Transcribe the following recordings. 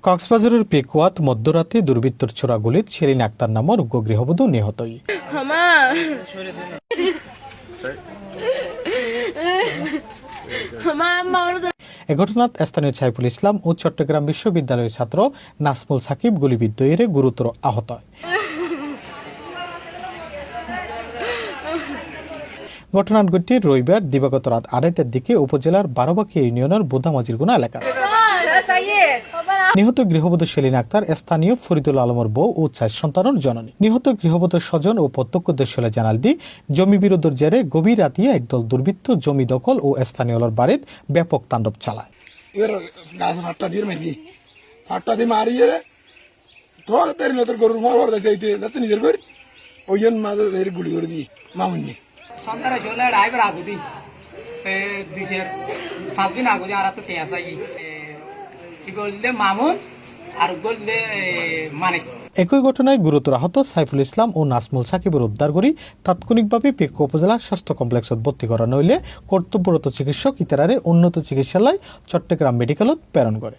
কক্সবাজারের পেকুয়াত মধ্যরাতে দুর্বৃত্তর ছোড়া গুলিত শেরিন আক্তার নামের উগ্র গৃহবধূ নিহতই। এ ঘটনাত স্থানীয় সাইফুল ইসলাম ও চট্টগ্রাম বিশ্ববিদ্যালয়ের ছাত্র নাসমুল সাকিব গুলিবিদ্ধ হয়ে গুরুতর আহত হয়। ঘটনাটি রবিবার দিবাগত রাত 2:30টার দিকে উপজেলার বারোবাকি ইউনিয়নের বোদামাজিরগুনা এলাকা। নিহত গৃহবধূ শেলিন আক্তার স্থানীয় ফরিদুল আলমের বউ ও 4 সন্তানের জননী। নিহত গৃহবধূর স্বজন ও প্রত্যক্ষদর্শীরা জানাল দি জমি বিরোধের জেরে গভীর রাতে একদল দুর্বৃত্ত জমি দখল ও স্থানীয়দের বাড়িত ব্যাপক তাণ্ডব চালায়। একই ঘটনায় গুরুতর আহত সাইফুল ইসলাম ও নাসমুল সাকিবের উদ্ধার করি তাৎক্ষণিকভাবে পেকুয়া উপজেলা স্বাস্থ্য কমপ্লেক্সত ভর্তি করা নইলে কর্তব্যরত চিকিৎসক ইতারারে উন্নত চিকিৎসালয় চট্টগ্রাম মেডিকেলত প্রেরণ করে।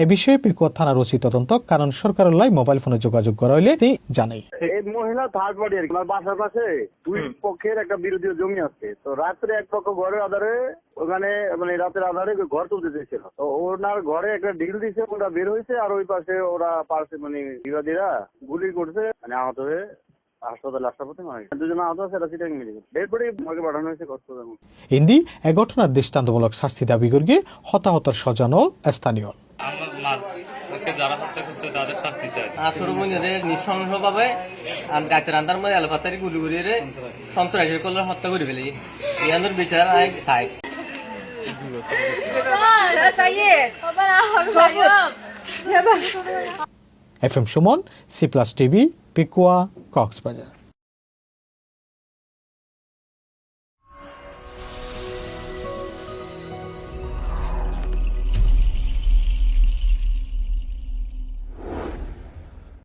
এ বিষয়ে পেকুয়া থানার ওসি তদন্ত কারণ সরকারের লাই মোবাইল ফোনে যোগাযোগ করা হইলে জানাই। এই মহিলা থার্ড পার্টি আর কি, বাসার পাশে দুই পক্ষের একটা বিরোধী জমি আছে। তো রাত্রে এক পক্ষ ঘরের আধারে ওখানে মানে রাতের আধারে ঘর তুলতে চেয়েছিল। তো ওনার ঘরে একটা ডিল দিছে, ওরা বের হয়েছে আর ওই পাশে ওরা পাশে মানে বিবাদীরা গুলি করছে, মানে আহত হয়ে হাসপাতালে আসার পথে মারা গেছে। দুজন আহত আছে, চিটাং মেডিকেল ডেড বডি আমাকে পাঠানো হয়েছে কক্সবাজার। ইন্দি এ ঘটনার দৃষ্টান্তমূলক শাস্তি দাবি করিয়ে হতাহতর স্বজন ও স্থানীয় নৃশংসভাবে ডাক্তার আন্দার মধ্যে এলাকাতারি গুলি গুলিয়ে সন্ত্রাসী করলে হত্যা করে ফেলে ইয়াদের বিচার চাই। FM Suman, C+ TV, Pekua, Cox's Bazar.